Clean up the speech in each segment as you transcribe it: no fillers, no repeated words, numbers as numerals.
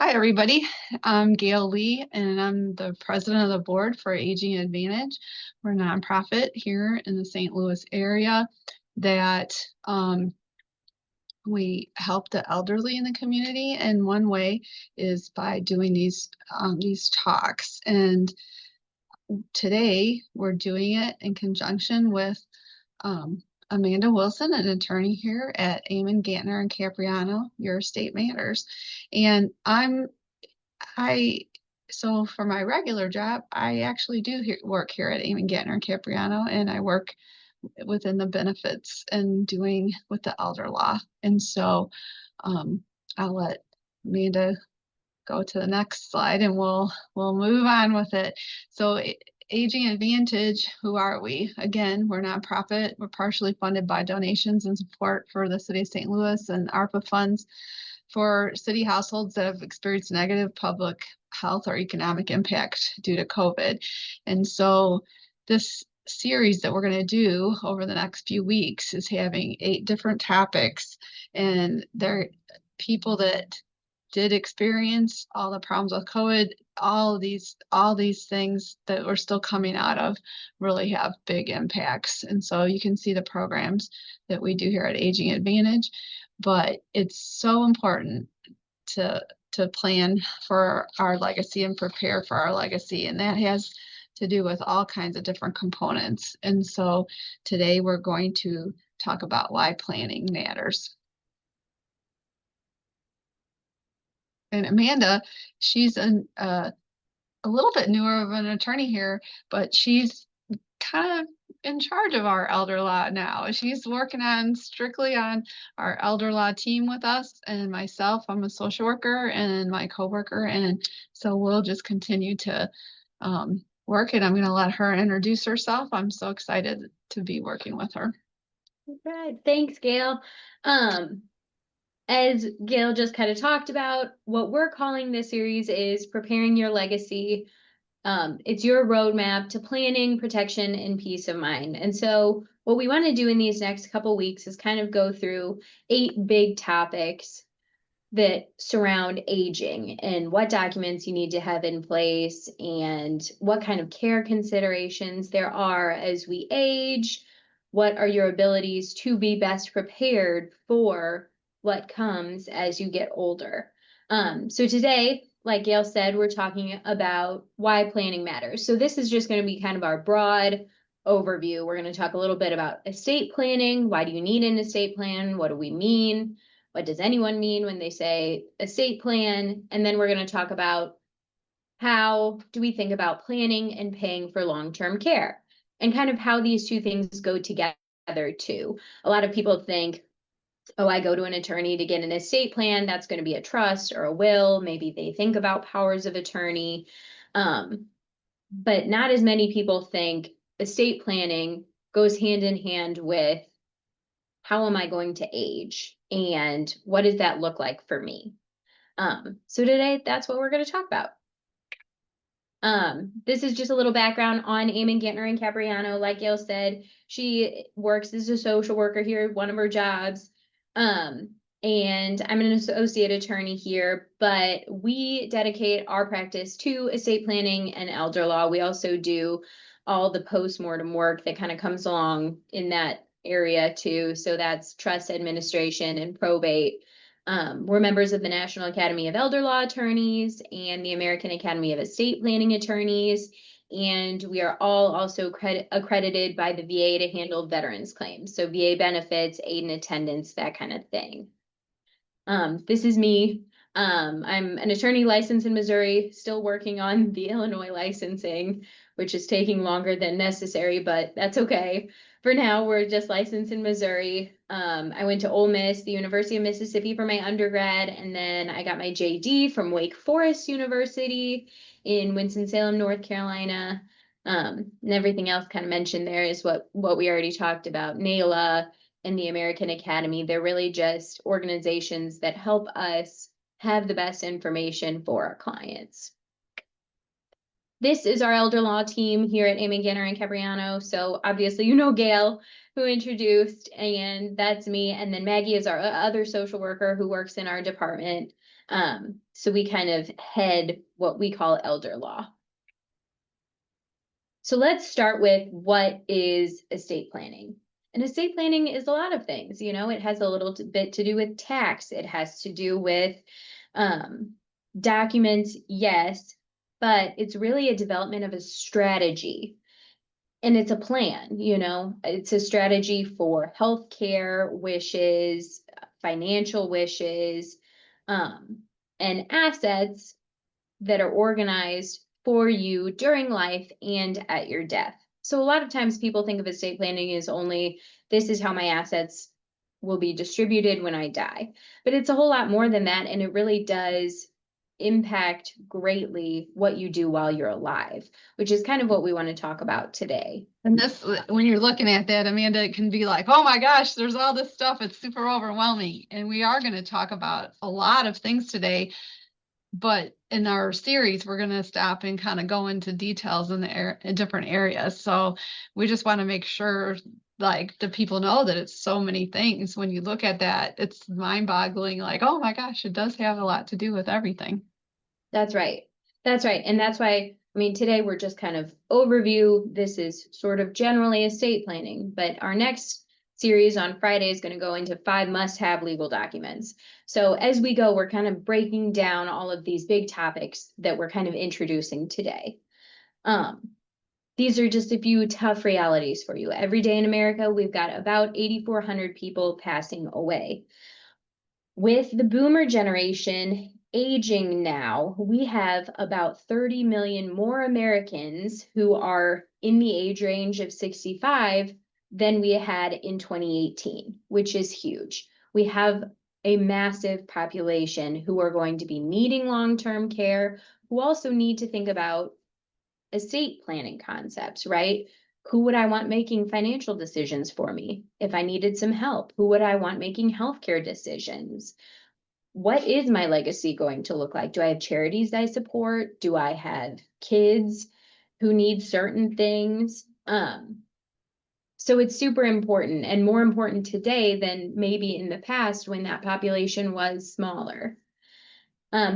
Hi, everybody. I'm Gail Lee, and I'm the president of the board for Aging Advantage. We're a nonprofit here in the St. Louis area that we help the elderly in the community. And one way is by doing these talks. And today we're doing it in conjunction with um, Amanda Wilson, an attorney here at Amon, Gantner, and Capriano, Your Estate Matters. And I so for my regular job, I actually do work here at Amon Gantner and Capriano, and I work within the benefits and doing with the elder law. And so I'll let Amanda go to the next slide, and we'll move on with it. So Aging Advantage, who are we? Again, we're a nonprofit. We're partially funded by donations and support for the city of St. Louis and ARPA funds for city households that have experienced negative public health or economic impact due to COVID. And so this series that we're going to do over the next few weeks is having 8 different topics, and they're people that did experience all the problems with COVID, all these things that we're still coming out of really have big impacts. And so you can see the programs that we do here at Aging Advantage, but it's so important to plan for our legacy and prepare for our legacy. And that has to do with all kinds of different components. And so today we're going to talk about why planning matters. And Amanda, she's a little bit newer of an attorney here, but she's kind of in charge of our elder law now. She's working strictly on our elder law team with us, and myself, I'm a social worker, and my coworker, and so we'll just continue to work, and I'm going to let her introduce herself. I'm so excited to be working with her. Right. Thanks, Gail. As Gail just kind of talked about, what we're calling this series is Preparing Your Legacy. It's your roadmap to planning, protection, and peace of mind. And so what we want to do in these next couple weeks is kind of go through 8 big topics that surround aging and what documents you need to have in place and what kind of care considerations there are as we age. What are your abilities to be best prepared for what comes as you get older? So today, like Gail said, we're talking about why planning matters. So this is just going to be kind of our broad overview. We're going to talk a little bit about estate planning. Why do you need an estate plan? What do we mean? What does anyone mean when they say estate plan? And then we're going to talk about how do we think about planning and paying for long-term care, and kind of how these two things go together too. A lot of people think, oh, I go to an attorney to get an estate plan. That's going to be a trust or a will. Maybe they think about powers of attorney. But not as many people think estate planning goes hand in hand with how am I going to age and what does that look like for me? So today, that's what we're going to talk about. This is just a little background on Amon Gantner and Capriano. Like Gail said, she works as a social worker here, one of her jobs. And I'm an associate attorney here, but we dedicate our practice to estate planning and elder law. We also do all the post-mortem work that kind of comes along in that area too. So that's trust administration and probate. We're members of the National Academy of Elder Law Attorneys and the American Academy of Estate Planning Attorneys. And we are all also accredited by the VA to handle veterans claims. So VA benefits, aid and attendance, that kind of thing. This is me. I'm an attorney licensed in Missouri, still working on the Illinois licensing, which is taking longer than necessary, but that's okay. For now, we're just licensed in Missouri. I went to Ole Miss, the University of Mississippi for my undergrad, and then I got my JD from Wake Forest University in Winston-Salem, North Carolina. And everything else kind of mentioned there is what we already talked about. NALA and the American Academy, they're really just organizations that help us have the best information for our clients. This is our elder law team here at Amen Ganner and Capriano. So obviously, you know Gail, who introduced, and that's me. And then Maggie is our other social worker who works in our department. So we kind of head what we call elder law. So let's start with what is estate planning. And estate planning is a lot of things. You know, it has a little bit to do with tax. It has to do with documents, yes, but it's really a development of a strategy. And it's a plan, you know, it's a strategy for healthcare wishes, financial wishes, and assets that are organized for you during life and at your death. So a lot of times people think of estate planning as only, this is how my assets will be distributed when I die. But it's a whole lot more than that, and it really does impact greatly what you do while you're alive, which is kind of what we want to talk about today. And this, when you're looking at that, Amanda, it can be like, oh my gosh, there's all this stuff. It's super overwhelming. And we are going to talk about a lot of things today. But in our series, we're going to stop and kind of go into details in in different areas. So we just want to make sure like the people know that it's so many things. When you look at that, it's mind boggling, like, oh my gosh, it does have a lot to do with everything. That's right. That's right. And that's why, I mean, today we're just kind of overview. This is sort of generally estate planning, but our next series on Friday is going to go into 5 must-have legal documents. So as we go, we're kind of breaking down all of these big topics that we're kind of introducing today. These are just a few tough realities for you. Every day in America, we've got about 8,400 people passing away. With the boomer generation aging now, we have about 30 million more Americans who are in the age range of 65 than we had in 2018, which is huge. We have a massive population who are going to be needing long-term care, who also need to think about estate planning concepts, right? Who would I want making financial decisions for me if I needed some help? Who would I want making healthcare decisions? What is my legacy going to look like? Do I have charities I support? Do I have kids who need certain things? So it's super important, and more important today than maybe in the past when that population was smaller.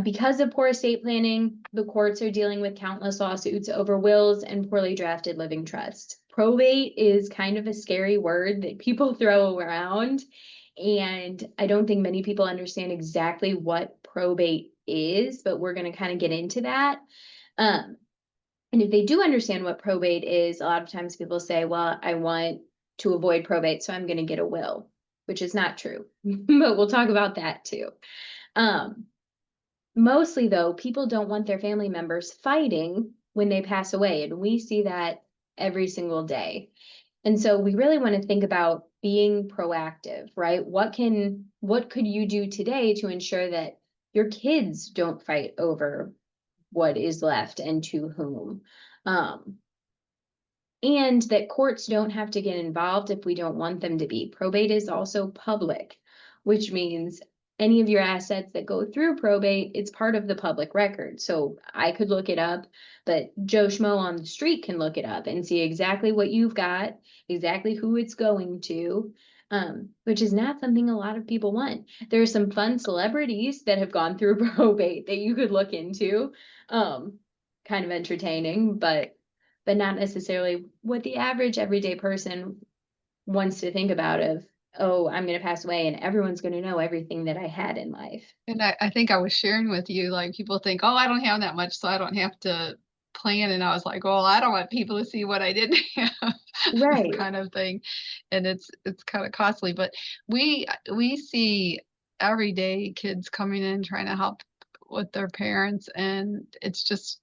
Because of poor estate planning, the courts are dealing with countless lawsuits over wills and poorly drafted living trusts. Probate is kind of a scary word that people throw around, and I don't think many people understand exactly what probate is, but we're going to kind of get into that. And if they do understand what probate is, a lot of times people say, well, I want to avoid probate, so I'm going to get a will, which is not true, but we'll talk about that too. Mostly though, people don't want their family members fighting when they pass away, and we see that every single day. And so we really want to think about being proactive, right? What could you do today to ensure that your kids don't fight over what is left and to whom? And that courts don't have to get involved if we don't want them to be. Probate is also public, which means any of your assets that go through probate, it's part of the public record. So I could look it up, but Joe Schmo on the street can look it up and see exactly what you've got, exactly who it's going to, which is not something a lot of people want. There are some fun celebrities that have gone through probate that you could look into, kind of entertaining, but not necessarily what the average everyday person wants to think about of, oh, I'm going to pass away and everyone's going to know everything that I had in life. And I think I was sharing with you, like people think, oh, I don't have that much, so I don't have to plan. And I was like, well, I don't want people to see what I didn't have, Right. kind of thing. And it's kind of costly. But we see every day kids coming in trying to help with their parents, and it's just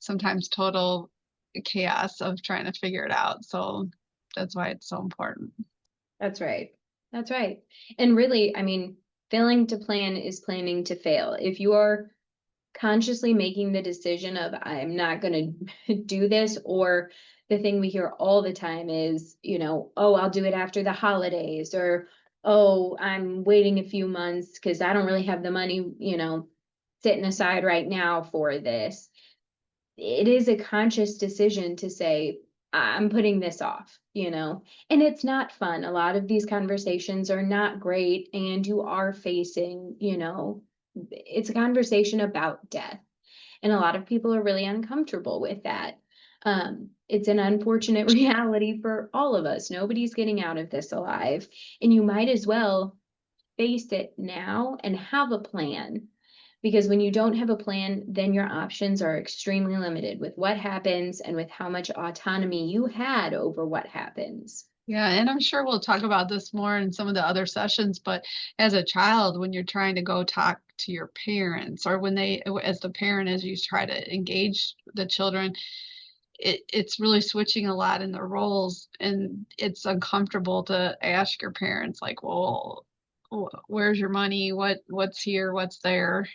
sometimes total chaos of trying to figure it out. So that's why it's so important. That's right. That's right. And really, I mean, failing to plan is planning to fail. If you are consciously making the decision of, I'm not going to do this, or the thing we hear all the time is, you know, oh, I'll do it after the holidays, or, oh, I'm waiting a few months because I don't really have the money, you know, sitting aside right now for this. it is a conscious decision to say, I'm putting this off, and it's not fun. A lot of these conversations are not great, and you are facing, it's a conversation about death. And a lot of people are really uncomfortable with that. It's an unfortunate reality for all of us. Nobody's getting out of this alive. And you might as well face it now and have a plan. Because when you don't have a plan, then your options are extremely limited with what happens and with how much autonomy you had over what happens. Yeah, and I'm sure we'll talk about this more in some of the other sessions, but as a child, when you're trying to go talk to your parents, or when as the parent, as you try to engage the children, it's really switching a lot in the roles, and it's uncomfortable to ask your parents, like, well, where's your money? What's here? What's there?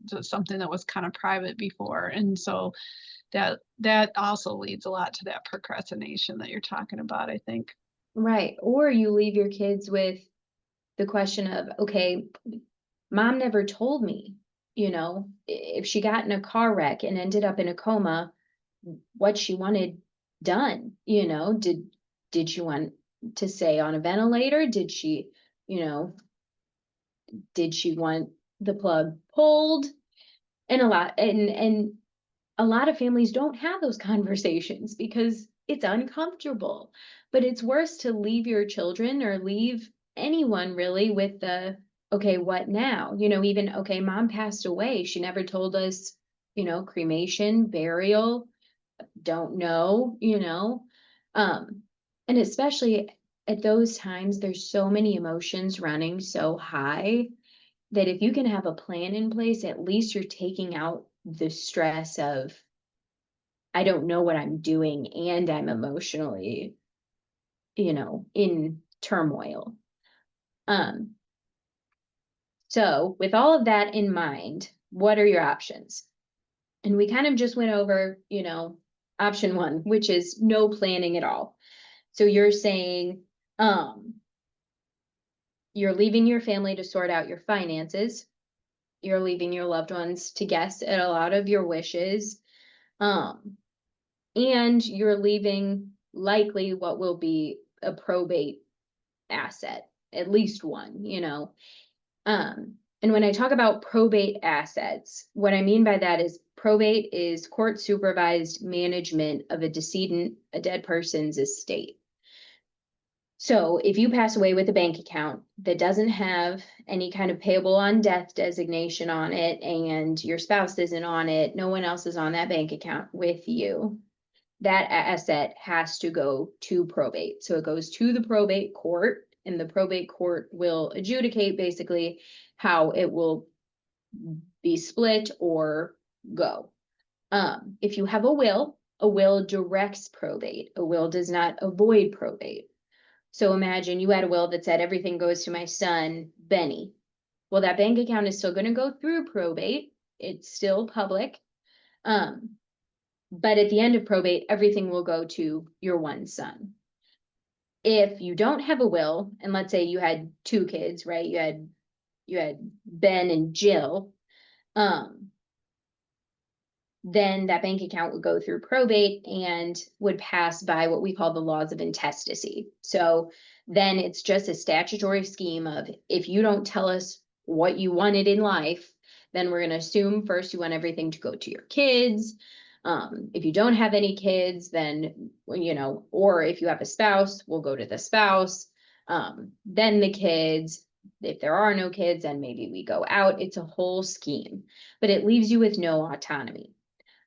Just something that was kind of private before. And so that also leads a lot to that procrastination that you're talking about, I think. Right. Or you leave your kids with the question of, okay, mom never told me, if she got in a car wreck and ended up in a coma, what she wanted done, did she want to stay on a ventilator? You know, did she want the plug pulled? And a lot of families don't have those conversations because it's uncomfortable. But it's worse to leave your children or leave anyone really with the, okay, what now? Even, okay, mom passed away. She never told us, cremation, burial, don't know. And especially at those times, there's so many emotions running so high that if you can have a plan in place, at least you're taking out the stress of, I don't know what I'm doing and I'm emotionally, in turmoil. Um, so with all of that in mind, what are your options? And we kind of just went over, option one, which is no planning at all. So you're saying, you're leaving your family to sort out your finances. You're leaving your loved ones to guess at a lot of your wishes. And you're leaving likely what will be a probate asset, at least one, And when I talk about probate assets, what I mean by that is probate is court supervised management of a decedent, a dead person's estate. So if you pass away with a bank account that doesn't have any kind of payable on death designation on it, and your spouse isn't on it, no one else is on that bank account with you, that asset has to go to probate. So it goes to the probate court, and the probate court will adjudicate basically how it will be split or go. If you have a will directs probate. A will does not avoid probate. So imagine you had a will that said everything goes to my son, Benny. Well, that bank account is still going to go through probate. It's still public. But at the end of probate, everything will go to your one son. If you don't have a will, and let's say you had two kids, right? You had Ben and Jill, then that bank account would go through probate and would pass by what we call the laws of intestacy. So then it's just a statutory scheme of, if you don't tell us what you wanted in life, then we're going to assume first you want everything to go to your kids. If you don't have any kids, then, or if you have a spouse, we'll go to the spouse, then the kids. If there are no kids, then maybe we go out. It's a whole scheme, but it leaves you with no autonomy.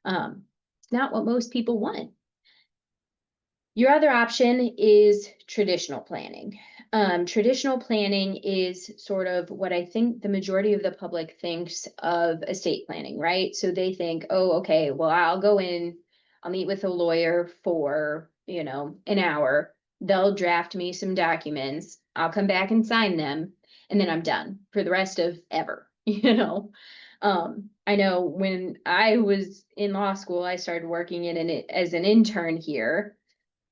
It's not what most people want. Your other option is traditional planning. Traditional planning is sort of what I think the majority of the public thinks of estate planning, right? So they think, oh, okay, well, I'll go in, I'll meet with a lawyer for, an hour. They'll draft me some documents. I'll come back and sign them, and then I'm done for the rest of ever, I know when I was in law school, I started working as an intern here,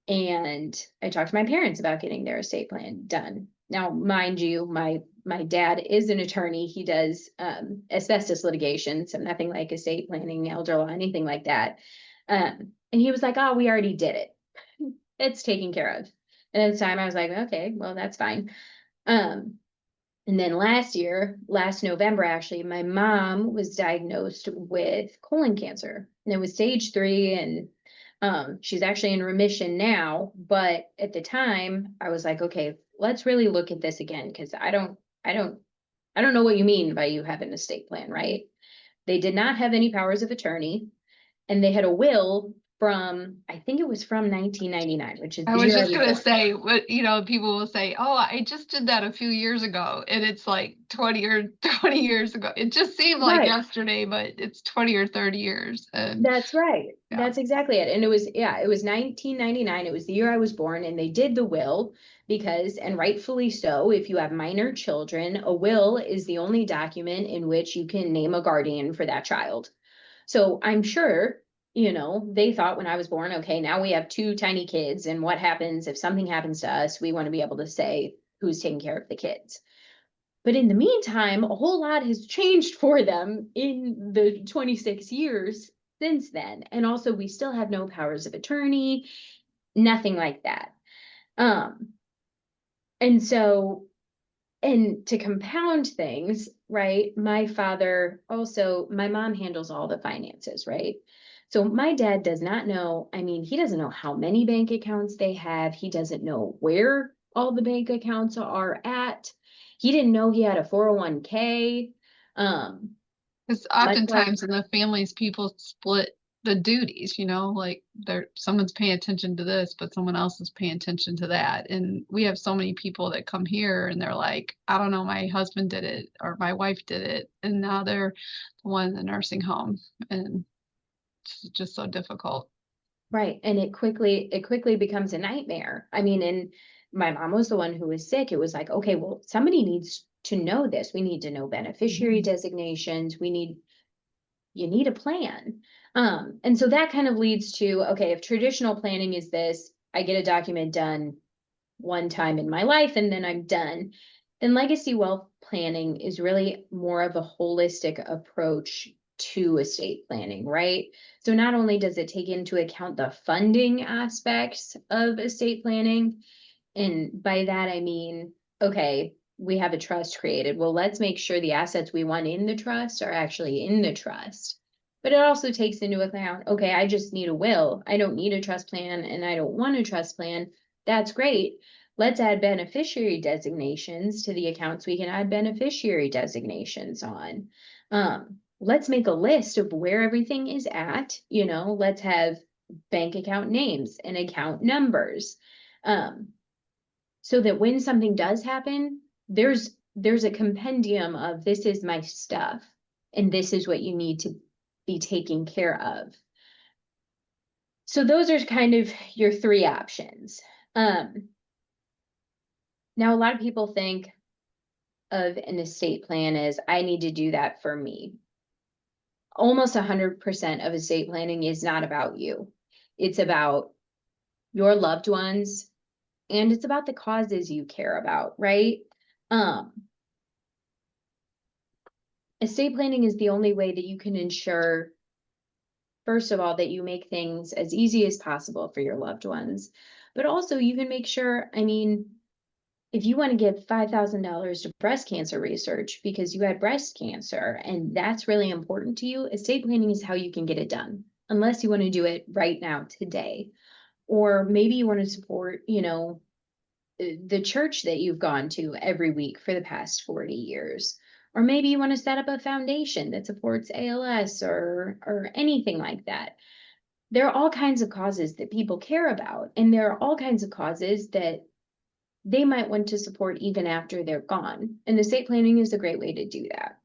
and I talked to my parents about getting their estate plan done. Now, mind you, my my dad is an attorney. He does asbestos litigation, so nothing like estate planning, elder law, anything like that. And he was like, "Oh, we already did it. It's taken care of." And at the time, I was like, "Okay, well, that's fine." Um, and then last November, actually, my mom was diagnosed with colon cancer, and it was stage 3, and she's actually in remission now. But at the time, I was like, okay, let's really look at this again, because I don't know what you mean by you have an estate plan, right? They did not have any powers of attorney, and they had a will from, I think it was from 1999, which is I the was year I just was gonna born. say, what, people will say, "Oh, I just did that a few years ago," and it's like 20 or 20 years ago. It just seemed like Right. yesterday, but it's 20 or 30 years, and That's right. yeah. That's exactly it. And it was, yeah, it was 1999. It was the year I was born, and they did the will because, and rightfully so, if you have minor children, a will is the only document in which you can name a guardian for that child. So I'm sure, they thought when I was born, okay, now we have 2 tiny kids, and what happens if something happens to us? We want to be able to say who's taking care of the kids. But in the meantime, a whole lot has changed for them in the 26 years since then. And also, we still have no powers of attorney, nothing like that. Um, and so, and to compound things, right? My mom handles all the finances, right? So my dad does not know, I mean, he doesn't know how many bank accounts they have. He doesn't know where all the bank accounts are at. He didn't know he had a 401k. Um, Because much less, oftentimes in the families, people split the duties, like someone's paying attention to this, but someone else is paying attention to that. And we have so many people that come here and they're like, I don't know, my husband did it or my wife did it, and now they're the one in the nursing home, and it's just so difficult. right. And it quickly becomes a nightmare. I mean, and my mom was the one who was sick. It was like, okay, well, somebody needs to know this. We need to know beneficiary Mhm. designations. You need a plan. And so that kind of leads to, okay, if traditional planning is this, I get a document done one time in my life and then I'm done, then legacy wealth planning is really more of a holistic approach to estate planning, right? So not only does it take into account the funding aspects of estate planning, and by that I mean, okay, we have a trust created. Well, let's make sure the assets we want in the trust are actually in the trust. But it also takes into account, okay, I just need a will. I don't need a trust plan and I don't want a trust plan. That's great. Let's add beneficiary designations to the accounts we can add beneficiary designations on. Let's make a list of where everything is at. Let's have bank account names and account numbers. Um, so that when something does happen, there's a compendium of this is my stuff and this is what you need to be taking care of. So those are kind of your 3 options. Now a lot of people think of an estate plan as I need to do that for me. Almost 100% of estate planning is not about you. It's about your loved ones, and it's about the causes you care about, right? Um, Estate planning is the only way that you can ensure, first of all, that you make things as easy as possible for your loved ones, but also you can make sure, I mean, if you want to give $5,000 to breast cancer research because you had breast cancer and that's really important to you, estate planning is how you can get it done, unless you want to do it right now, today. Or maybe you want to support, the church that you've gone to every week for the past 40 years. Or maybe you want to set up a foundation that supports ALS or anything like that. There are all kinds of causes that people care about, and there are all kinds of causes that they might want to support even after they're gone. And estate planning is a great way to do that.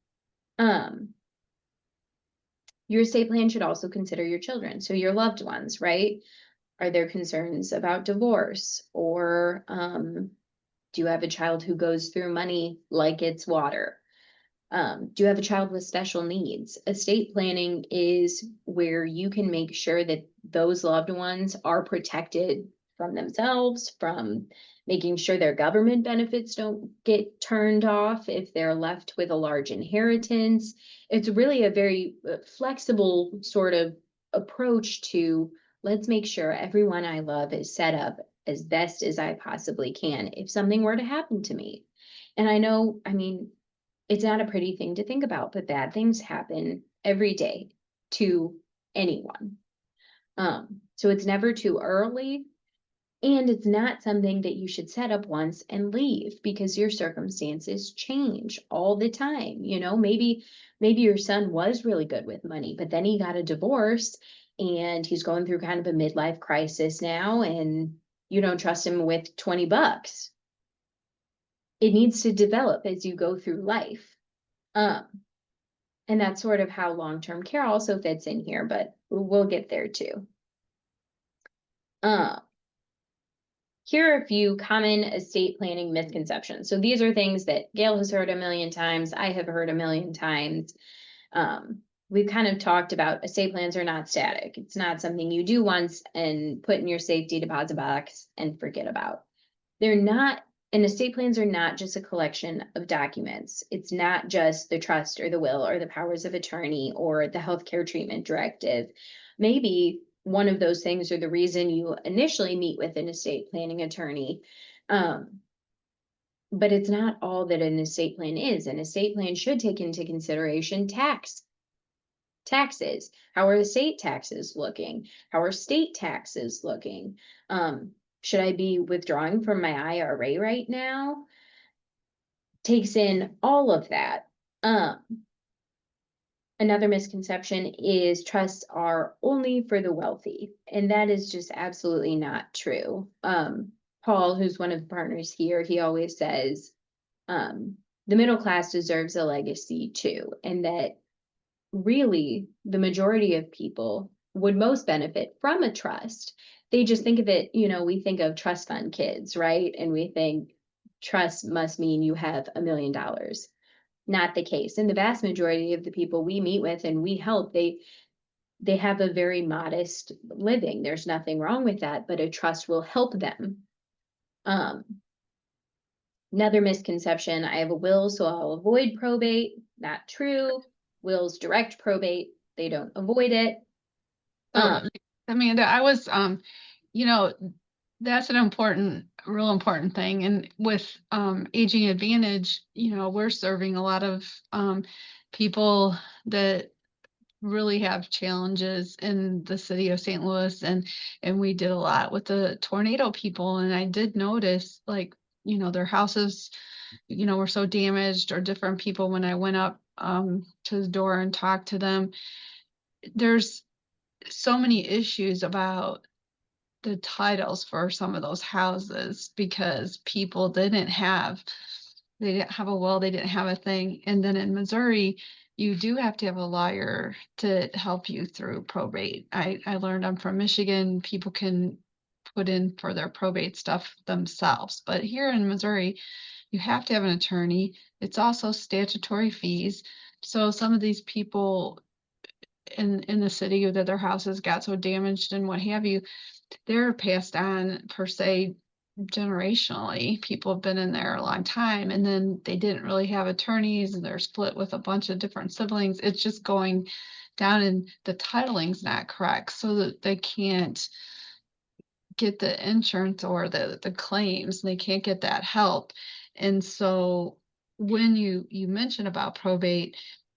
Um, your estate plan should also consider your children, so your loved ones, right? Are there concerns about divorce or do you have a child who goes through money like it's water? Do you have a child with special needs? Estate planning is where you can make sure that those loved ones are protected from themselves, from making sure their government benefits don't get turned off if they're left with a large inheritance. It's really a very flexible sort of approach to, let's make sure everyone I love is set up as best as I possibly can if something were to happen to me. And I know, I mean, it's not a pretty thing to think about, but bad things happen every day to anyone. So it's never too early, and it's not something that you should set up once and leave, because your circumstances change all the time. You know, maybe your son was really good with money, but then he got a divorce and he's going through kind of a midlife crisis now, and you don't trust him with $20. It needs to develop as you go through life. Um, and that's sort of how long-term care also fits in here, but we'll get there too. Um, Here are a few common estate planning misconceptions. So these are things that Gail has heard a million times, I have heard a million times. We've kind of talked about estate plans are not static. It's not something you do once and put in your safety deposit box and forget about. They're not, and estate plans are not just a collection of documents. It's not just the trust or the will or the powers of attorney or the healthcare treatment directive. Maybe one of those things are the reason you initially meet with an estate planning attorney. But it's not all that an estate plan is. An estate plan should take into consideration taxes. How are estate taxes looking? How are state taxes looking? Should I be withdrawing from my IRA right now? Takes in all of that. Another misconception is trusts are only for the wealthy, and that is just absolutely not true. Paul, who's one of the partners here, he always says, the middle class deserves a legacy too, and that really the majority of people would most benefit from a trust. They just think of it, you know, we think of trust fund kids, right? And we think trust must mean you have $1 million. Not the case. And the vast majority of the people we meet with and we help, they have a very modest living. There's nothing wrong with that, but a trust will help them. Another misconception, I have a will, so I'll avoid probate. Not true. Wills direct probate, they don't avoid it. So, Amanda, I was, you know, that's an real important thing. And with Aging Advantage, you know, we're serving a lot of people that really have challenges in the city of St. Louis, and we did a lot with the tornado people. And I did notice, like, you know, their houses, you know, were so damaged, or different people when I went up to the door and talked to them. There's so many issues about the titles for some of those houses because people they didn't have a will, they didn't have a thing. And then in Missouri, you do have to have a lawyer to help you through probate. I learned, I'm from Michigan, people can put in for their probate stuff themselves. But here in Missouri, you have to have an attorney. It's also statutory fees. So some of these people in the city that their houses got so damaged and what have you, they're passed on per se generationally. People have been in there a long time, and then they didn't really have attorneys, and they're split with a bunch of different siblings. It's just going down, and the titling's not correct, so that they can't get the insurance or the claims, and they can't get that help. And so when you mention about probate,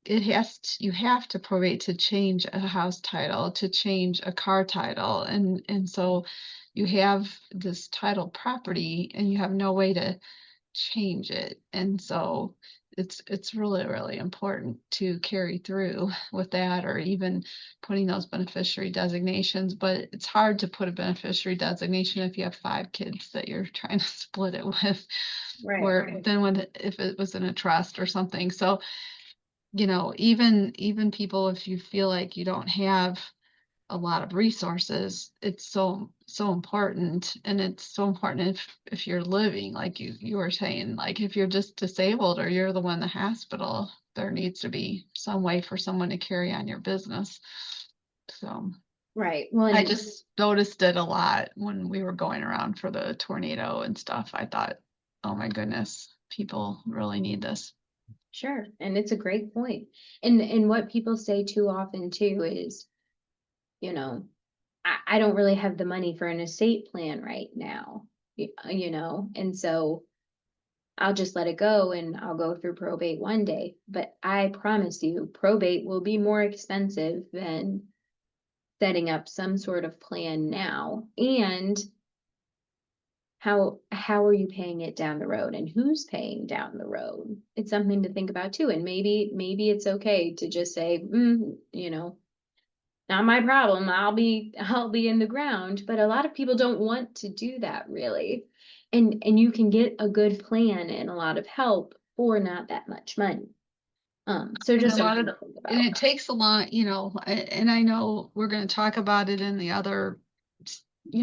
you have to probate to change a house title, to change a car title, and so you have this title property and you have no way to change it. And so it's really, really important to carry through with that, or even putting those beneficiary designations. But it's hard to put a beneficiary designation if you have 5 kids that you're trying to split it with. Right. Where then if it was in a trust or something. So, you know, even people, if you feel like you don't have a lot of resources, it's so important. And it's so important if you're living, like you were saying, like if you're just disabled or you're the one in the hospital, there needs to be some way for someone to carry on your business. So Right. Well, I and just noticed it a lot when we were going around for the tornado and stuff. I thought, oh my goodness, people really need this. sure, and it's a great point. And what people say too often too is, you know, I don't really have the money for an estate plan right now, and so I'll just let it go and I'll go through probate one day. But I promise you, probate will be more expensive than setting up some sort of plan now. And how are you paying it down the road, and who's paying down the road? It's something to think about too. And maybe it's okay to just say, not my problem. I'll be in the ground. But a lot of people don't want to do that really. And you can get a good plan and a lot of help for not that much money. So And just a lot something of, to think and about. it takes a lot, and I know we're going to talk about it in the other,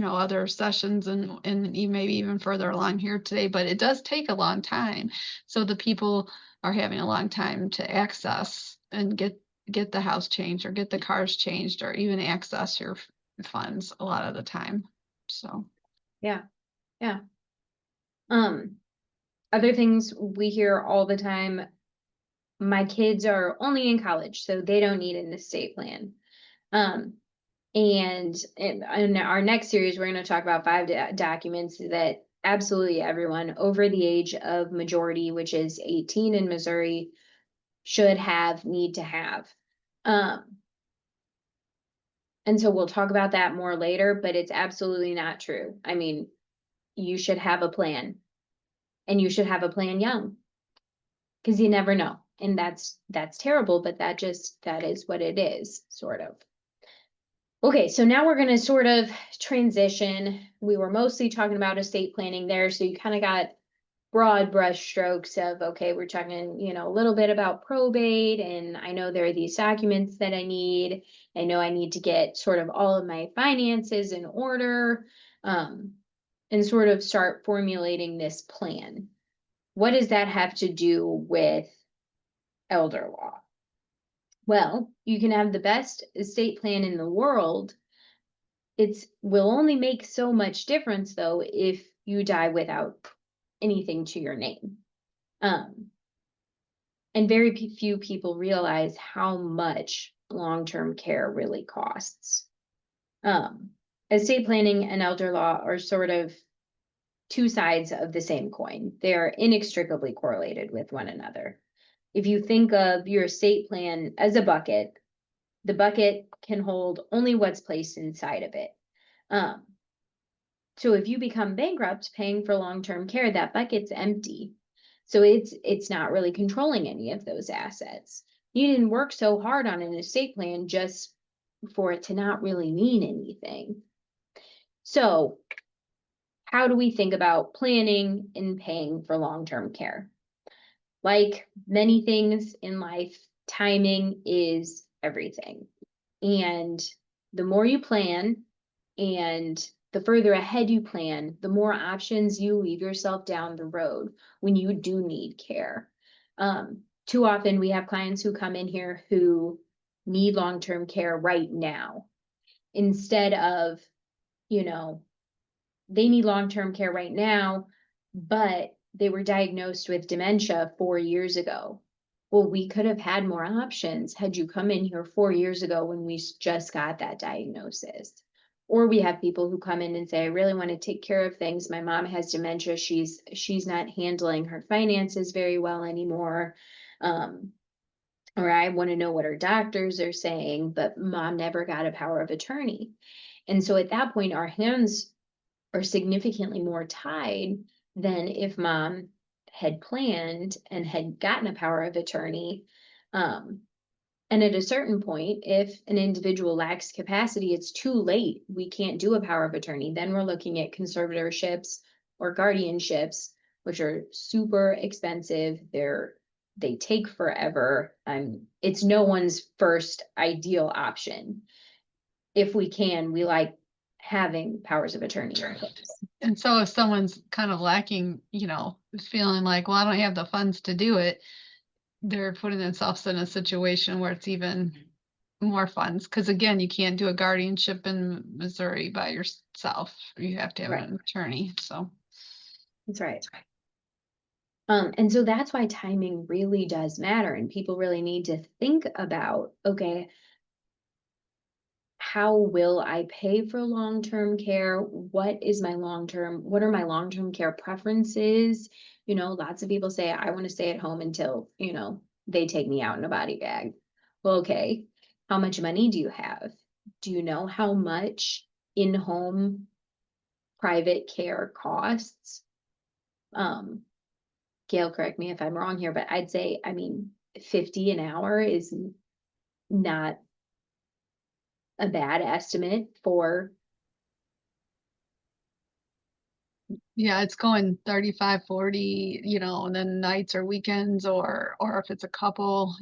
other sessions and maybe even further along here today, but it does take a long time. So the people are having a long time to access and get the house changed or get the cars changed or even access your funds a lot of the time. So. Yeah. Yeah. Um, Other things we hear all the time, my kids are only in college, so they don't need an estate plan. Um, and in our next series, we're going to talk about five documents that absolutely everyone over the age of majority, which is 18 in Missouri, need to have. Um, and so we'll talk about that more later, but it's absolutely not true. I mean, you should have a plan, and you should have a plan young, because you never know. And that's terrible, but that is what it is, sort of. Okay, so now we're going to sort of transition. We were mostly talking about estate planning there, so you kind of got broad brush strokes of, okay, we're talking, a little bit about probate, and I know there are these documents that I need. I know I need to get sort of all of my finances in order, and sort of start formulating this plan. What does that have to do with elder law? Well, you can have the best estate plan in the world. It will only make so much difference though if you die without anything to your name. Um, and very few people realize how much long-term care really costs. Um, Estate planning and elder law are sort of two sides of the same coin. They're inextricably correlated with one another. If you think of your estate plan as a bucket, the bucket can hold only what's placed inside of it. Um, so if you become bankrupt paying for long-term care, that bucket's empty. So it's not really controlling any of those assets. You didn't work so hard on an estate plan just for it to not really mean anything. So how do we think about planning and paying for long-term care? Like many things in life, timing is everything. And the more you plan and the further ahead you plan, the more options you leave yourself down the road when you do need care. Too often we have clients who come in here who need long-term care right now instead of, you know, they need long-term care right now, but they were diagnosed with dementia 4 years ago. Well, we could have had more options had you come in here 4 years ago when we just got that diagnosis. Or we have people who come in and say, I really want to take care of things. My mom has dementia. She's not handling her finances very well anymore. Or I want to know what her doctors are saying, but mom never got a power of attorney. And so at that point, our hands are significantly more tied than if mom had planned and had gotten a power of attorney. And at a certain point, if an individual lacks capacity, it's too late. We can't do a power of attorney. Then we're looking at conservatorships or guardianships, which are super expensive. They take forever. It's no one's first ideal option. If we can, we like having powers of attorney in place. And so if someone's kind of lacking, feeling like, well, I don't have the funds to do it, they're putting themselves in a situation where it's even more funds, because again, you can't do a guardianship in Missouri by yourself. You have to have Right. an attorney, so. That's right. And so that's why timing really does matter, and people really need to think about, okay, how will I pay for long-term care? What are my long-term care preferences? Lots of people say, I want to stay at home until, they take me out in a body bag. Well, okay, how much money do you have? Do you know how much in-home private care costs? Gail, correct me if I'm wrong here, but I'd say, 50 an hour is not a bad estimate for. Yeah, it's going 35, 40, and then nights or weekends, or if it's a couple,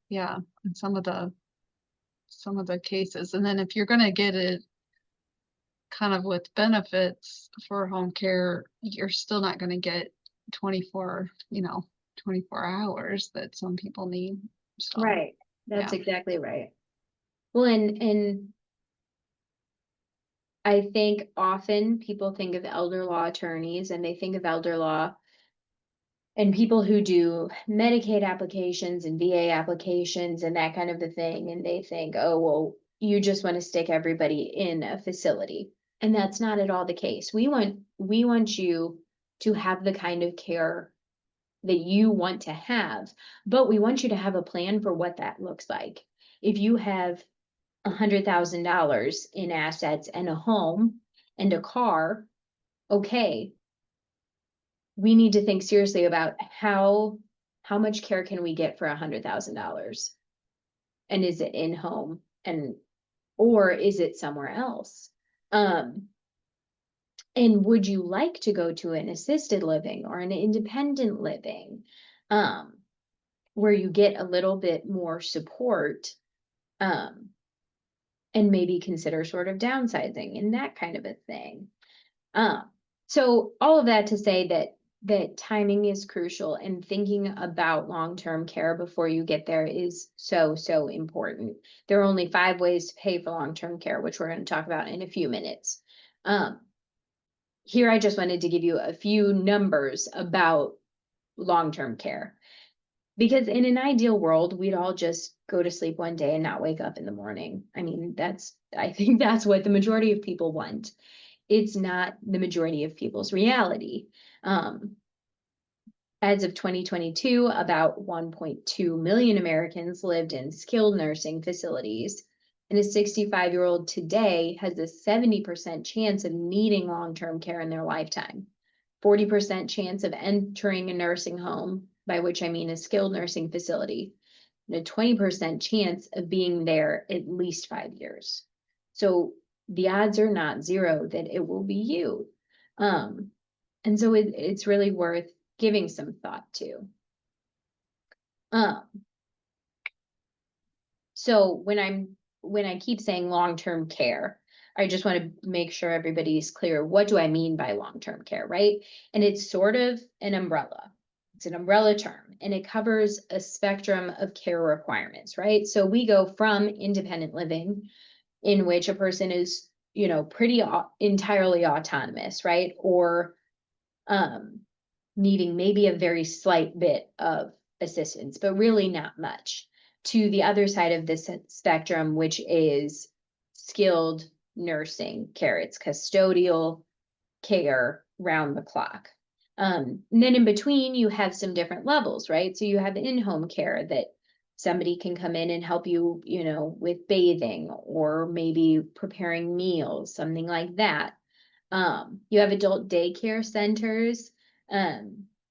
yeah, in some of the cases. And then if you're gonna get it kind of with benefits for home care, you're still not gonna get 24, 24 hours that some people need. So, Right. That's yeah. exactly right. Well, and I think often people think of elder law attorneys and they think of elder law and people who do Medicaid applications and VA applications and that kind of a thing. And they think, oh, well, you just want to stick everybody in a facility. And that's not at all the case. We want you to have the kind of care that you want to have, but we want you to have a plan for what that looks like. If you have $100,000 in assets and a home and a car, okay, we need to think seriously about how much care can we get for $100,000, and is it in home or is it somewhere else? And would you like to go to an assisted living or an independent living, where you get a little bit more support, and maybe consider sort of downsizing and that kind of a thing. So all of that to say that timing is crucial, and thinking about long-term care before you get there is so important. There are only 5 ways to pay for long-term care, which we're going to talk about in a few minutes. Here I just wanted to give you a few numbers about long-term care. Because in an ideal world, we'd all just go to sleep one day and not wake up in the morning. I think that's what the majority of people want. It's not the majority of people's reality. As of 2022, about 1.2 million Americans lived in skilled nursing facilities, and a 65-year-old today has a 70% chance of needing long-term care in their lifetime, 40% chance of entering a nursing home, by which I mean a skilled nursing facility, and a 20% chance of being there at least 5 years. So the odds are not zero that it will be you. And so it's really worth giving some thought to. So when I keep saying long-term care, I just want to make sure everybody's clear. What do I mean by long-term care, right? And it's sort of an umbrella. It's an umbrella term, and it covers a spectrum of care requirements, right? So we go from independent living, in which a person is, pretty entirely autonomous, right? Or needing maybe a very slight bit of assistance, but really not much, to the other side of this spectrum, which is skilled nursing care. It's custodial care round the clock. And then in between, you have some different levels, right? So you have in-home care that somebody can come in and help you, with bathing or maybe preparing meals, something like that. You have adult daycare centers,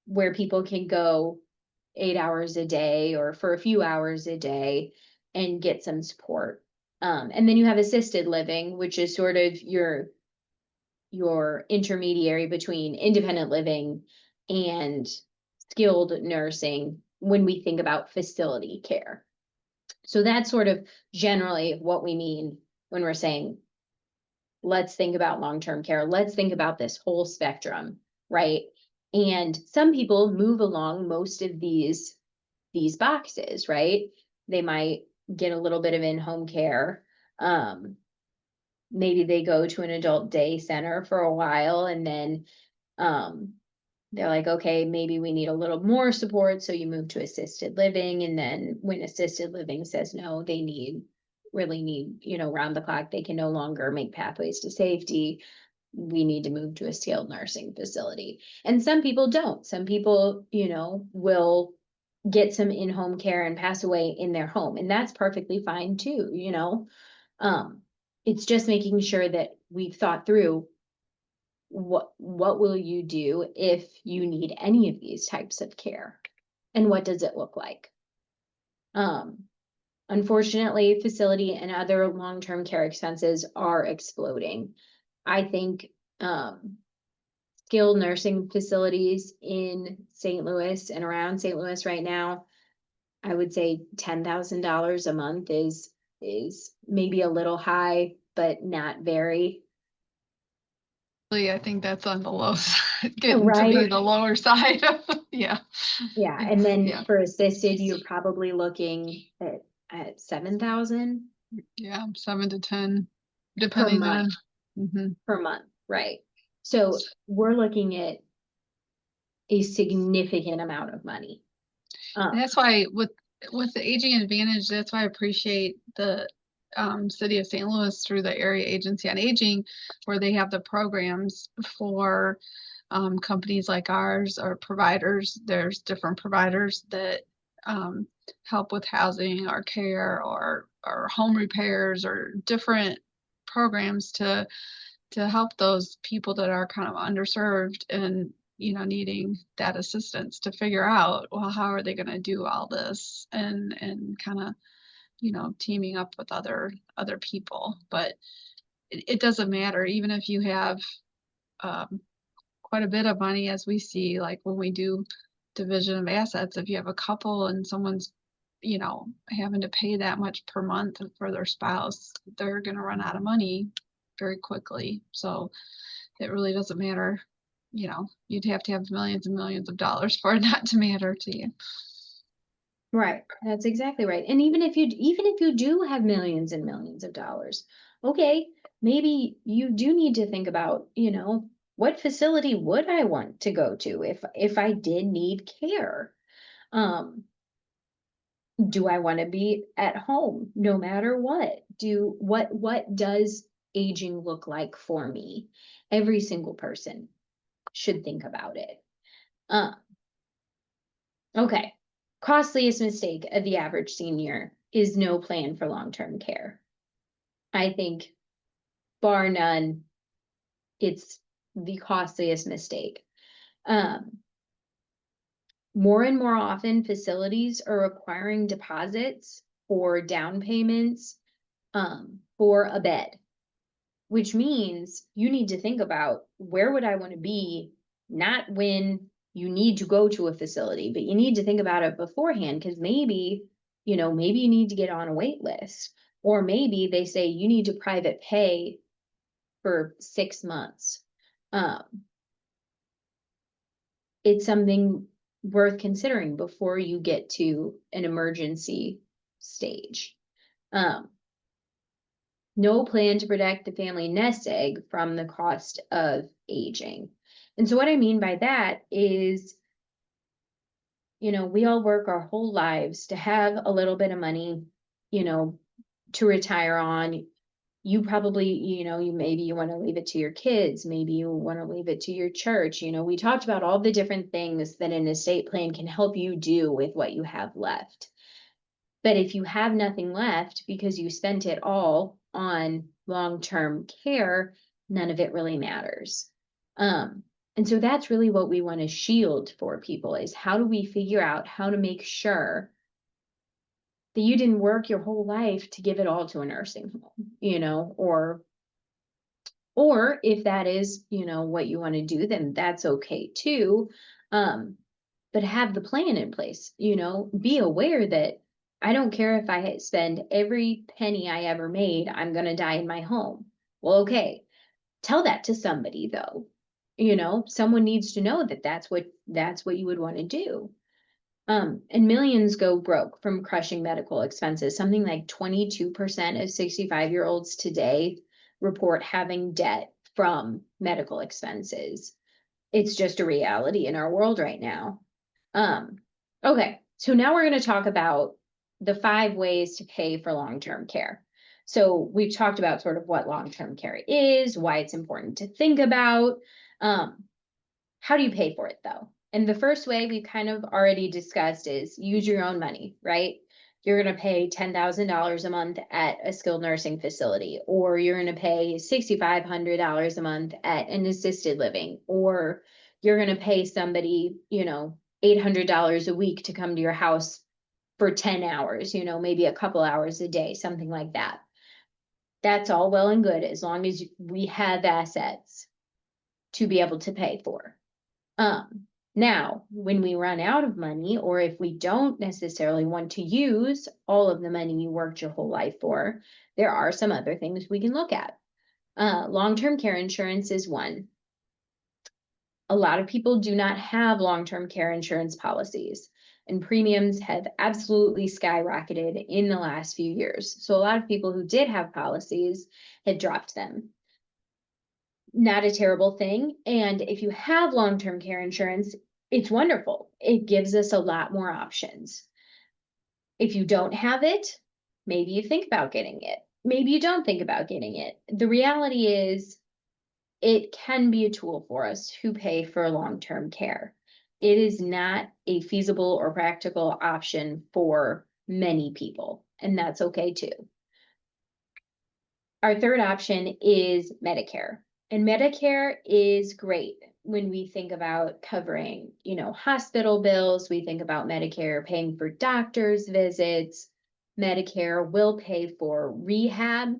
where people can go 8 hours a day or for a few hours a day and get some support. And then you have assisted living, which is sort of your intermediary between independent living and skilled nursing when we think about facility care. So that's sort of generally what we mean when we're saying, let's think about long-term care. Let's think about this whole spectrum, right? And some people move along most of these boxes, right? They might get a little bit of in-home care. Maybe they go to an adult day center for a while, and then um, they're like, okay, maybe we need a little more support. So you move to assisted living. And then when assisted living says no, they really need, round the clock, they can no longer make pathways to safety. We need to move to a skilled nursing facility. And some people don't. Some people, will get some in-home care and pass away in their home. And that's perfectly fine too. Um, it's just making sure that we've thought through what will you do if you need any of these types of care, and what does it look like? Um, Unfortunately, facility and other long-term care expenses are exploding. I think skilled nursing facilities in St. Louis and around St. Louis right now, I would say $10,000 a month is maybe a little high, but not very. I think that's on the low side, getting to Right. be the lower side. Yeah. Yeah, and then Yeah. for assisted, you're probably looking at 7,000 Yeah. 7 to 10, per depending on. month, Mhm. per month, right? So we're looking at a significant amount of money. And that's why with the aging advantage, that's why I appreciate the city of St. Louis through the area agency on aging, where they have the programs for companies like ours or providers. There's different providers that um, help with housing or care or home repairs or different programs to help those people that are kind of underserved and needing that assistance to figure out, well, how are they going to do all this, and kind of teaming up with other people. But it doesn't matter, even if you have um, quite a bit of money, as we see, like when we do division of assets, if you have a couple and someone's having to pay that much per month for their spouse, they're going to run out of money very quickly. So it really doesn't matter. You'd have to have millions and millions of dollars for it not to matter to you. Right, that's exactly right. And even if you do have millions and millions of dollars, okay, maybe you do need to think about, what facility would I want to go to if I did need care? Um, do I want to be at home no matter what? What does aging look like for me? Every single person should think about it. Uh, okay. Costliest mistake of the average senior is no plan for long-term care. I think, bar none, it's the costliest mistake. Um, More and more often, facilities are requiring deposits or down payments for a bed, which means you need to think about, where would I want to be, not when you need to go to a facility, but you need to think about it beforehand, because maybe you need to get on a wait list, or maybe they say you need to private pay for 6 months. Um, it's something worth considering before you get to an emergency stage. No plan to protect the family nest egg from the cost of aging. And so what I mean by that is, we all work our whole lives to have a little bit of money, you know, to retire on. You probably, maybe you want to leave it to your kids, maybe you want to leave it to your church. We talked about all the different things that an estate plan can help you do with what you have left. But if you have nothing left because you spent it all on long-term care, none of it really matters. And so that's really what we want to shield for people, is how do we figure out how to make sure that you didn't work your whole life to give it all to a nursing home, or if that is, what you want to do, then that's okay too. But have the plan in place, be aware that I don't care if I spend every penny I ever made, I'm going to die in my home. Well, okay. Tell that to somebody though. Someone needs to know that that's what you would want to do. And millions go broke from crushing medical expenses. Something like 22% of 65-year-olds today report having debt from medical expenses. It's just a reality in our world right now. Okay, so now we're going to talk about the 5 ways to pay for long-term care. So we've talked about sort of what long-term care is, why it's important to think about. How do you pay for it though? And the first way we kind of already discussed is use your own money, right? You're going to pay $10,000 a month at a skilled nursing facility, or you're going to pay $6,500 a month at an assisted living, or you're going to pay somebody, $800 a week to come to your house for 10 hours, maybe a couple hours a day, something like that. That's all well and good as long as we have assets to be able to pay for. Now, when we run out of money, or if we don't necessarily want to use all of the money you worked your whole life for, there are some other things we can look at. Long-term care insurance is one. A lot of people do not have long-term care insurance policies, and premiums have absolutely skyrocketed in the last few years. So a lot of people who did have policies had dropped them. Not a terrible thing. And if you have long-term care insurance, it's wonderful. It gives us a lot more options. If you don't have it, maybe you think about getting it. Maybe you don't think about getting it. The reality is it can be a tool for us who pay for long-term care. It is not a feasible or practical option for many people, and that's okay too. Our third option is Medicare. And Medicare is great when we think about covering, hospital bills. We think about Medicare paying for doctor's visits. Medicare will pay for rehab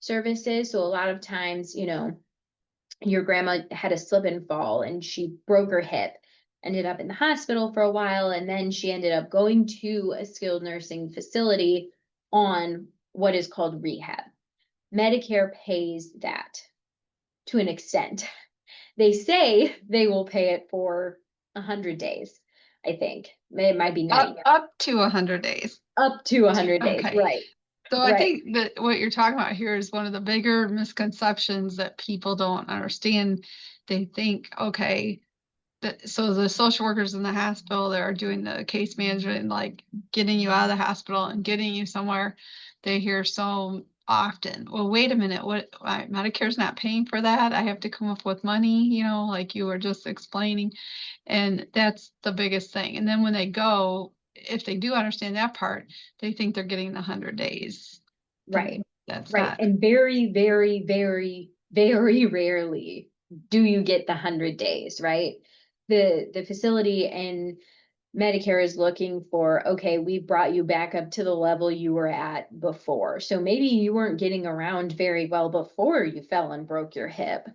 services. So a lot of times, your grandma had a slip and fall and she broke her hip, ended up in the hospital for a while, and then she ended up going to a skilled nursing facility on what is called rehab. Medicare pays that to an extent. They say they will pay it for 100 days, I think. It might be 90. Up to 100 days. Up to 100 days, Okay. right. So I Right. think that what you're talking about here is one of the bigger misconceptions that people don't understand. They think, okay, so the social workers in the hospital that are doing the case management and like getting you out of the hospital and getting you somewhere, they hear so often, well, wait a minute, Medicare's not paying for that. I have to come up with money, like you were just explaining. And that's the biggest thing. And then when they go, if they do understand that part, they think they're getting the 100 days. Right. That's Right. not. And very, very, very, very rarely do you get the 100 days, right? The facility and Medicare is looking for, okay, we brought you back up to the level you were at before. So maybe you weren't getting around very well before you fell and broke your hip.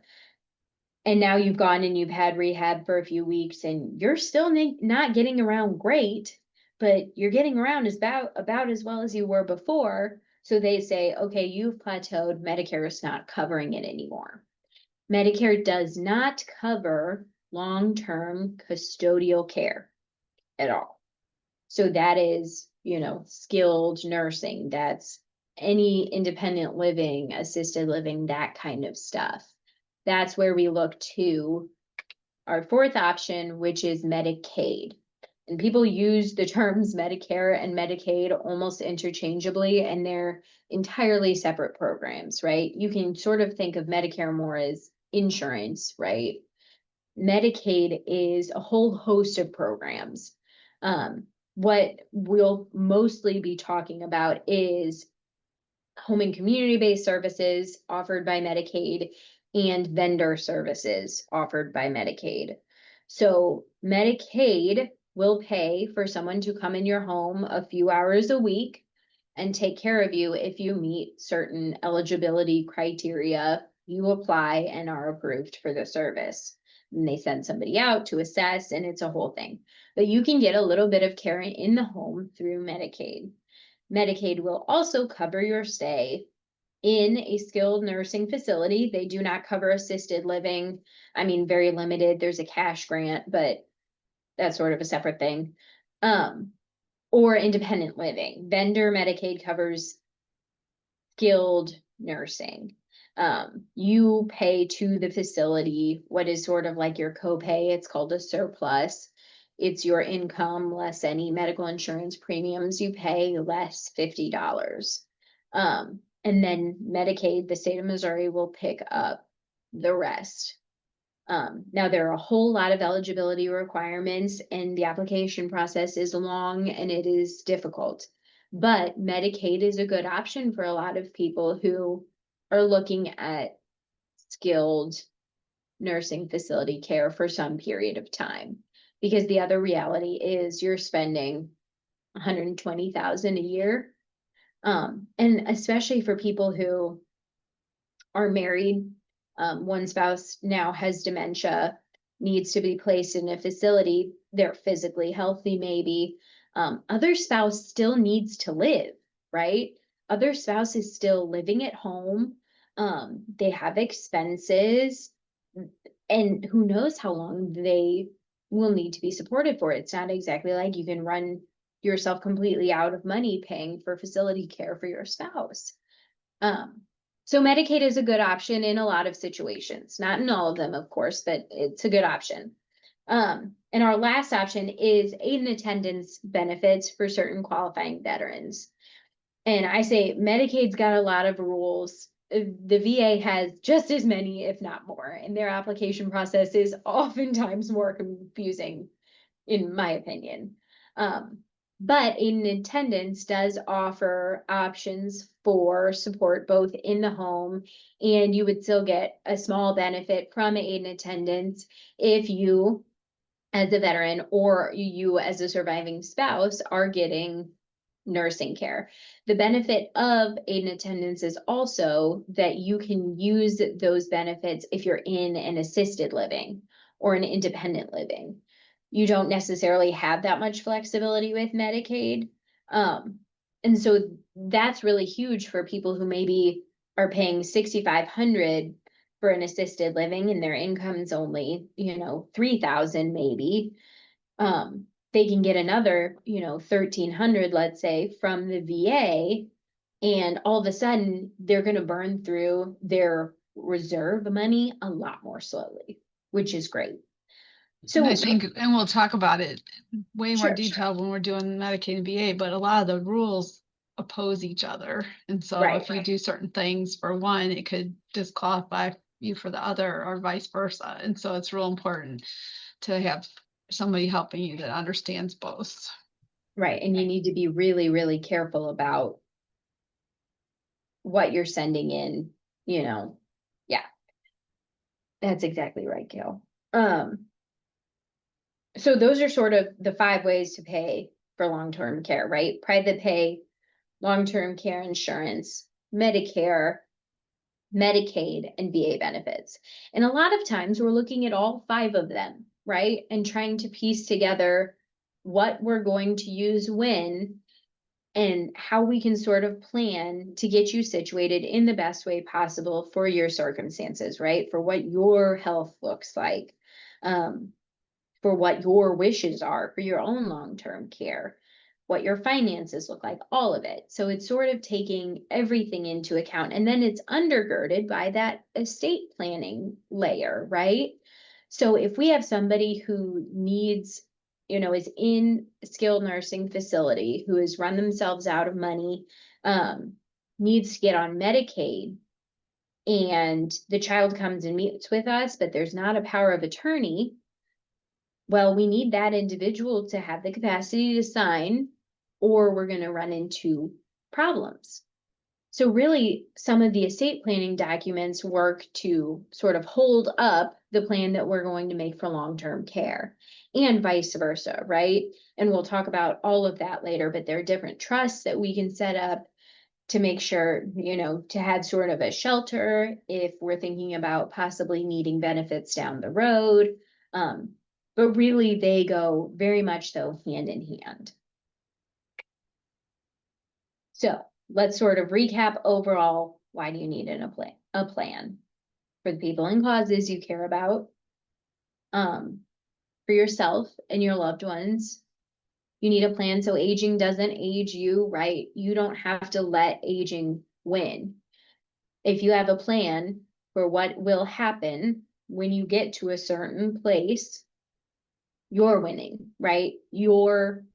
And now you've gone and you've had rehab for a few weeks and you're still not getting around great, but you're getting around about as well as you were before. So they say, okay, you've plateaued. Medicare is not covering it anymore. Medicare does not cover long-term custodial care at all. So that is, skilled nursing. That's any independent living, assisted living, that kind of stuff. That's where we look to our fourth option, which is Medicaid. And people use the terms Medicare and Medicaid almost interchangeably, and they're entirely separate programs, right? You can sort of think of Medicare more as insurance, right? Medicaid is a whole host of programs. What we'll mostly be talking about is home and community-based services offered by Medicaid and vendor services offered by Medicaid. So Medicaid will pay for someone to come in your home a few hours a week and take care of you if you meet certain eligibility criteria. You apply and are approved for the service. And they send somebody out to assess, and it's a whole thing. But you can get a little bit of care in the home through Medicaid. Medicaid will also cover your stay in a skilled nursing facility. They do not cover assisted living. I mean, very limited. There's a cash grant, but that's sort of a separate thing. Or independent living. Vendor Medicaid covers skilled nursing. You pay to the facility what is sort of like your copay. It's called a surplus. It's your income less any medical insurance premiums you pay, less $50. And then Medicaid, the state of Missouri, will pick up the rest. Now there are a whole lot of eligibility requirements, and the application process is long and it is difficult. But Medicaid is a good option for a lot of people who are looking at skilled nursing facility care for some period of time. Because the other reality is you're spending $120,000 a year. And especially for people who are married, one spouse now has dementia, needs to be placed in a facility, they're physically healthy maybe. Other spouse still needs to live, right? Other spouse is still living at home. They have expenses, and who knows how long they will need to be supported for. It's not exactly like you can run yourself completely out of money paying for facility care for your spouse. So Medicaid is a good option in a lot of situations, not in all of them, of course, but it's a good option. And our last option is aid and attendance benefits for certain qualifying veterans. And I say Medicaid's got a lot of rules. The VA has just as many, if not more, and their application process is oftentimes more confusing, in my opinion. But aid and attendance does offer options for support both in the home, and you would still get a small benefit from aid and attendance if you, as a veteran, or you as a surviving spouse, are getting nursing care. The benefit of aid and attendance is also that you can use those benefits if you're in an assisted living or an independent living. You don't necessarily have that much flexibility with Medicaid. And so that's really huge for people who maybe are paying $6,500 for an assisted living and their income's only, $3,000 maybe. They can get another, $1,300, let's say, from the VA, and all of a sudden they're going to burn through their reserve money a lot more slowly, which is great. So And I think, and we'll talk about it way more Sure. detail when we're doing Medicaid and VA, but a lot of the rules oppose each other. And so Right. if you do certain things for one, it could disqualify you for the other or vice versa. And so it's real important to have somebody helping you that understands both. Right. And you need to be really, really careful about what you're sending in, Yeah, that's exactly right, Gail. So those are sort of the 5 ways to pay for long-term care, right? Private pay, long-term care insurance, Medicare, Medicaid, and VA benefits. And a lot of times we're looking at all 5 of them, right? And trying to piece together what we're going to use when and how we can sort of plan to get you situated in the best way possible for your circumstances, right? For what your health looks like, for what your wishes are for your own long-term care, what your finances look like, all of it. So it's sort of taking everything into account. And then it's undergirded by that estate planning layer, right? So if we have somebody who needs, is in a skilled nursing facility, who has run themselves out of money, needs to get on Medicaid, and the child comes and meets with us, but there's not a power of attorney, well, we need that individual to have the capacity to sign, or we're going to run into problems. So really, some of the estate planning documents work to sort of hold up the plan that we're going to make for long-term care, and vice versa, right? And we'll talk about all of that later, but there are different trusts that we can set up to make sure, to have sort of a shelter if we're thinking about possibly needing benefits down the road. But really they go very much so hand in hand. So let's sort of recap overall, why do you need a plan for the people and causes you care about, for yourself and your loved ones, You need a plan so aging doesn't age you, right? You don't have to let aging win. If you have a plan for what will happen when you get to a certain place, you're winning, right? Your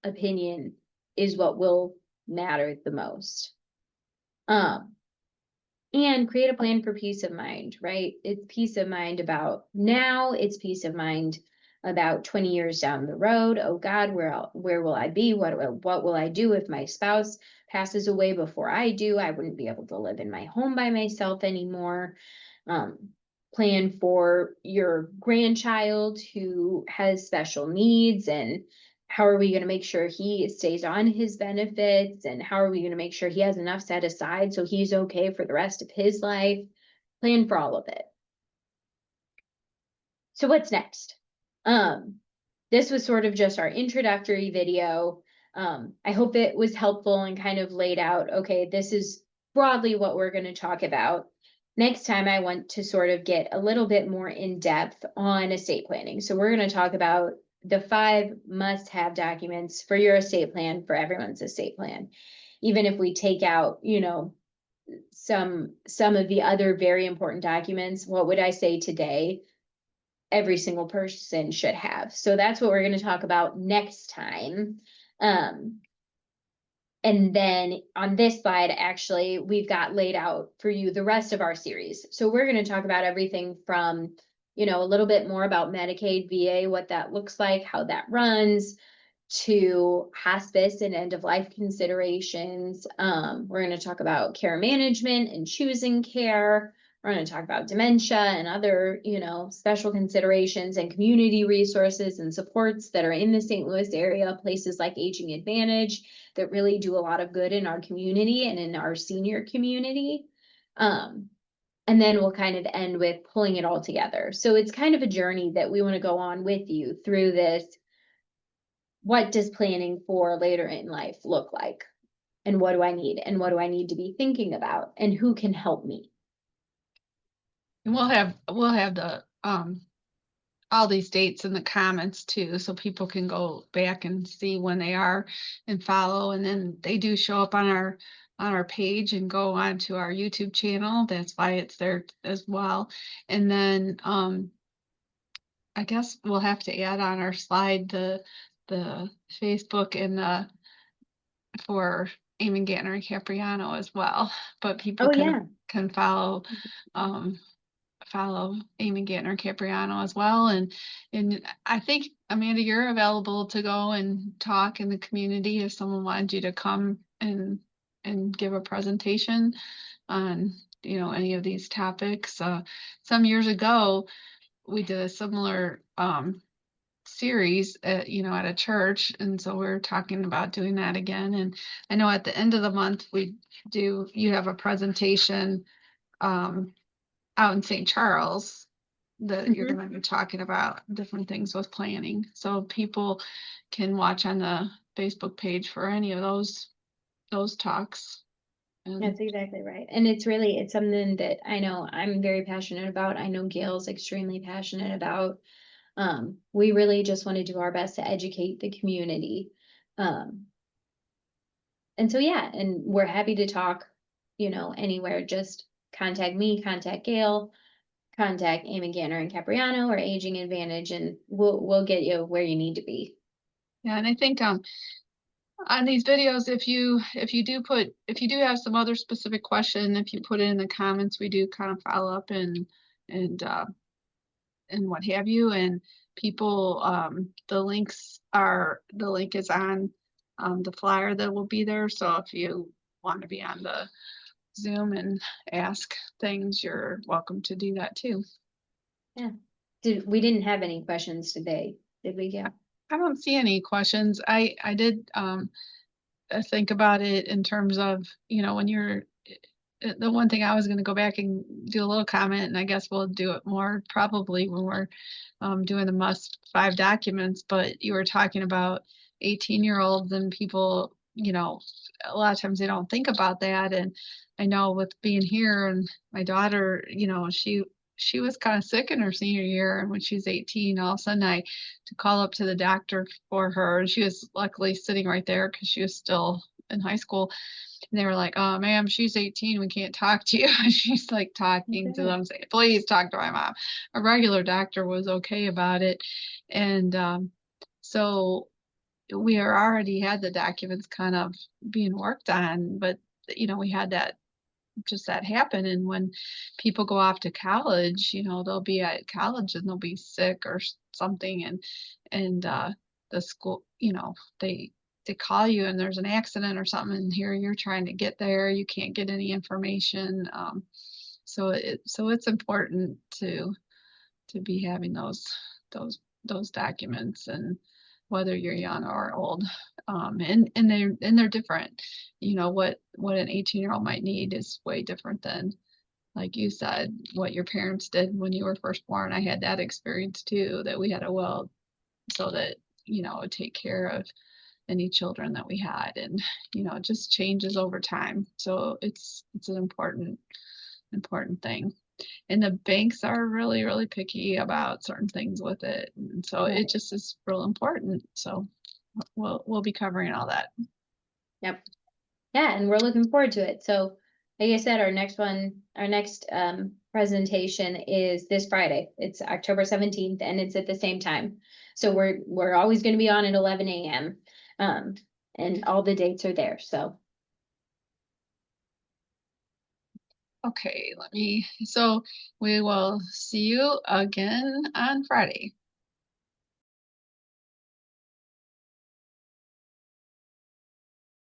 opinion is what will matter the most. Um, and create a plan for peace of mind, right? It's peace of mind about now, it's peace of mind about 20 years down the road. Oh God, where will I be? What will I do if my spouse passes away before I do? I wouldn't be able to live in my home by myself anymore. Um, Plan for your grandchild who has special needs, and how are we going to make sure he stays on his benefits, and how are we going to make sure he has enough set aside so he's okay for the rest of his life. Plan for all of it. So what's next? This was sort of just our introductory video. I hope it was helpful and kind of laid out, okay, this is broadly what we're going to talk about. Next time I want to sort of get a little bit more in depth on estate planning. So we're going to talk about the 5 must-have documents for your estate plan, for everyone's estate plan. Even if we take out, some of the other very important documents, what would I say today every single person should have? So that's what we're going to talk about next time. And then on this slide, actually, we've got laid out for you the rest of our series. So we're going to talk about everything from, a little bit more about Medicaid, VA, what that looks like, how that runs, to hospice and end of life considerations. We're going to talk about care management and choosing care. We're going to talk about dementia and other, special considerations and community resources and supports that are in the St. Louis area, places like Aging Advantage that really do a lot of good in our community and in our senior community. And then we'll kind of end with pulling it all together. So it's kind of a journey that we want to go on with you through this. What does planning for later in life look like? And what do I need? And what do I need to be thinking about? And who can help me? And we'll have the all these dates in the comments too, so people can go back and see when they are and follow. And then they do show up on our page and go on to our YouTube channel. That's why it's there as well. And then I guess we'll have to add on our slide the Facebook and the for Eamon Gantner and Capriano as well. But people Oh, yeah. can follow follow Eamon Gantner and Capriano as well. And I think, Amanda, you're available to go and talk in the community if someone wanted you to come and give a presentation on any of these topics. Some years ago we did a similar series at a church, and so we're talking about doing that again. And I know at the end of the month you have a presentation out in St. Charles that you're going to be talking about different things with planning, so people can watch on the Facebook page for any of those talks. That's exactly right. And it's something that I know I'm very passionate about. I know Gail's extremely passionate about. We really just want to do our best to educate the community. And so, yeah, and we're happy to talk, anywhere. Just contact me, contact Gail, contact Eamon Gantner and Capriano or Aging Advantage, and we'll get you where you need to be. Yeah, and I think on these videos, if you do have some other specific question, if you put it in the comments, we do kind of follow up and what have you. And people, the link is on the flyer that will be there. So if you want to be on the Zoom and ask things, you're welcome to do that too. Yeah. We didn't have any questions today, did we, Gail? I don't see any questions. I did think about it in terms of, when you're, the one thing I was going to go back and do a little comment, and I guess we'll do it more probably when we're doing the must 5 documents, but you were talking about 18-year-olds and people, a lot of times they don't think about that. And I know with being here and my daughter, she was kind of sick in her senior year, and when she was 18, all of a sudden I to call up to the doctor for her, and she was luckily sitting right there because she was still in high school. And they were like, "Oh, ma'am, she's 18. We can't talk to you." And she's like talking to Okay. them, saying, "Please talk to my mom." A regular doctor was okay about it, and so we are already had the documents kind of being worked on, but we had that happen. And when people go off to college, they'll be at college and they'll be sick or something, and the school, they call you and there's an accident or something, and here you're trying to get there, you can't get any information. So it's important to be having those those documents, and whether you're young or old. And they're different. What an 18-year-old might need is way different than, like you said, what your parents did when you were first born. I had that experience too, that we had a will so that it would take care of any children that we had. And it just changes over time, so it's an important thing. And the banks are really, really picky about certain things with it, and so it Right. just is real important. So we'll be covering all that. Yep. Yeah, and we're looking forward to it. So, like I said, our next presentation is this Friday. It's October 17th, and it's at the same time. So we're always going to be on at 11 a.m. Um, and all the dates are there. So Okay, so we will see you again on Friday.